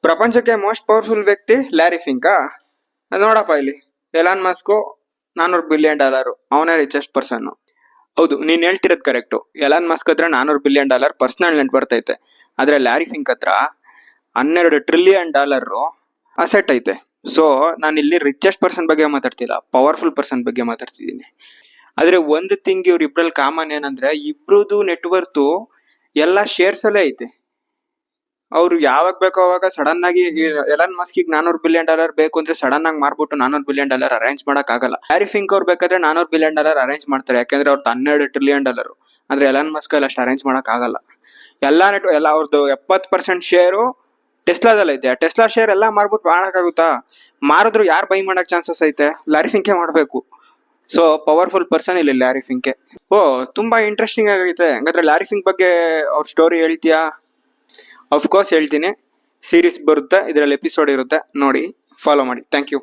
ಪ್ರಪಂಚಕ್ಕೆ most powerful ವ್ಯಕ್ತಿ Larry ಫಿಂಕಾ. ನೋಡಪ್ಪ ಇಲ್ಲಿ, ಎಲಾನ್ ಮಸ್ಕು $400 ಬಿಲಿಯನ್, ಅವನೇ ರಿಚೆಸ್ಟ್ ಪರ್ಸನ್. ಹೌದು, ನೀನ್ ಹೇಳ್ತಿರೋದು ಕರೆಕ್ಟು. ಎಲಾನ್ ಮಸ್ಕ್ ಹತ್ರ $400 ಬಿಲಿಯನ್ ಪರ್ಸನಲ್ ನೆಟ್ ವರ್ತ್ ಐತೆ. ಆದ್ರೆ ಲ್ಯಾರಿ ಫಿಂಕ್ ಹತ್ರ $12 ಟ್ರಿಲಿಯನ್ ಅಸೆಟ್ ಐತೆ. ಸೊ ನಾನು ಇಲ್ಲಿ ರಿಚೆಸ್ಟ್ ಪರ್ಸನ್ ಬಗ್ಗೆ ಮಾತಾಡ್ತಿಲ್ಲ, ಪವರ್ಫುಲ್ ಪರ್ಸನ್ ಬಗ್ಗೆ ಮಾತಾಡ್ತಿದ್ದೀನಿ. ಆದ್ರೆ ಒಂದು ಥಿಂಗ್ ಇವ್ರಿಬ್ರಲ್ಲಿ ಕಾಮನ್ ಏನಂದ್ರೆ, ಇಬ್ರದ್ದು ನೆಟ್ವರ್ತು ಎಲ್ಲ ಶೇರ್ಸ್ ಅಲ್ಲೇ ಐತೆ. ಅವ್ರು ಯಾವಾಗ ಬೇಕೋ ಅವಾಗ ಸಡನ್ ಆಗಿ ಎಲಾನ್ ಮಸ್ಕಿಗೆ $400 ಬಿಲಿಯನ್ ಬೇಕು ಅಂದ್ರೆ ಸಡನ್ ಆಗಿ ಮಾರ್ಬಿಟ್ಟು $400 ಬಿಲಿಯನ್ ಅರೇಂಜ್ ಮಾಡಕ್ ಆಗಲ್ಲ. ಲ್ಯಾರಿ ಫಿಂಕ್ ಅವ್ರು ಬೇಕಾದ್ರೆ $400 ಬಿಲಿಯನ್ ಅರೇಂಜ್ ಮಾಡ್ತಾರೆ, ಯಾಕಂದ್ರೆ ಅವ್ರದ್ದು $12 ಟ್ರಿಲಿಯನ್. ಆದ್ರೆ ಎಲಾನ್ ಮಸ್ಕ್ ಅಲ್ಲಿ ಅಷ್ಟು ಅರೇಂಜ್ ಮಾಡಕ್ ಆಗಲ್ಲ. ಎಲ್ಲ ಅವ್ರದ್ದು 70% ಶೇರು ಟೆಸ್ಲಾದಲ್ಲಿ ಐತೆ. ಟೆಸ್ಲಾ ಶೇರ್ ಎಲ್ಲ ಮಾರ್ಬಿಟ್ಟು ಮಾಡಕ್ಕಾಗುತ್ತಾ? ಮಾರಿದ್ರು ಯಾರು ಬೈ ಮಾಡಕ್ ಚಾನ್ಸಸ್ ಐತೆ? ಲ್ಯಾರಿ ಫಿಂಕೆ ಮಾಡ್ಬೇಕು. ಸೊ ಪವರ್ಫುಲ್ ಪರ್ಸನ್ ಇಲ್ಲಿ ಲ್ಯಾರಿ ಫಿಂಕೆ. ತುಂಬಾ ಇಂಟ್ರೆಸ್ಟಿಂಗ್ ಆಗೈತೆ. ಹಂಗಾದ್ರೆ ಲ್ಯಾರಿ ಫಿಂಕ್ ಬಗ್ಗೆ ಅವ್ರ ಸ್ಟೋರಿ ಹೇಳ್ತೀಯಾ? ಅಫ್ಕೋರ್ಸ್ ಹೇಳ್ತೀನಿ. ಸೀರೀಸ್ ಬರುತ್ತೆ, ಇದರಲ್ಲಿ ಎಪಿಸೋಡ್ ಇರುತ್ತೆ, ನೋಡಿ, ಫಾಲೋ ಮಾಡಿ. Thank you.